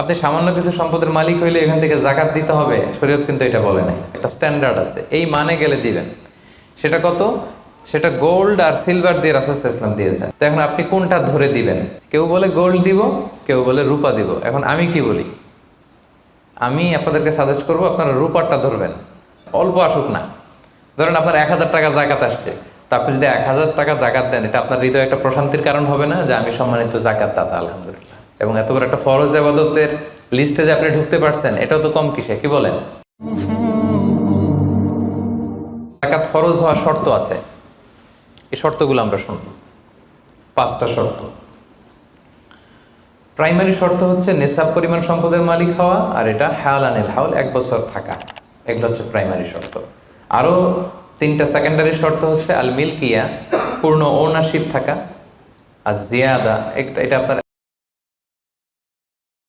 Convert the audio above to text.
আপনি সামান্য কিছু সম্পদের মালিক হইলে এখান থেকে জাকাত দিতে হবে, শরীয়ত কিন্তু এটা বলে নাই। একটা স্ট্যান্ডার্ড আছে, এই মানে গেলে দিবেন। সেটা কত? সেটা গোল্ড আর সিলভার দিয়ে রাসূল সাল্লাল্লাহু আলাইহি ওয়াসাল্লাম দিয়েছেন। তো এখন আপনি কোনটা ধরে দিবেন? কেউ বলে গোল্ড দিব, কেউ বলে রূপা দিব। এখন আমি কি বলি? আমি আপনাদেরকে সাজেস্ট করবো আপনারা রূপারটা ধরবেন। অল্প আসুক না, ধরেন আপনার 1,000 টাকা জাকাত আসছে, তা আপনি যদি 1,000 টাকা জাকাত দেন, এটা আপনার হৃদয়ে একটা প্রশান্তির কারণ হবে না যে আমি সম্মানিত জাকাত দাতা, আলহামদুলিল্লাহ। এবং এত বড় একটা ফরজ ইবাদতের লিস্টে যে আপনি ঢুকতে পারছেন, এটাও তো কম কিসে, কি বলেন? জাকাত ফরজ হওয়ার শর্ত আছে, এই শর্তগুলো আমরা শুনব। 5টা শর্ত। প্রাইমারি শর্ত হচ্ছে নেসাব পরিমাণ সম্পদের মালিক হওয়া, আর এটা হাওলানিল হাওল, 1 বছর থাকা। এগুলো হচ্ছে প্রাইমারি শর্ত। আরও 3টা সেকেন্ডারি শর্ত হচ্ছে আল মিলকিয়া, পূর্ণ ওনারশিপ থাকা। আর জিয়াদা, এটা আপনার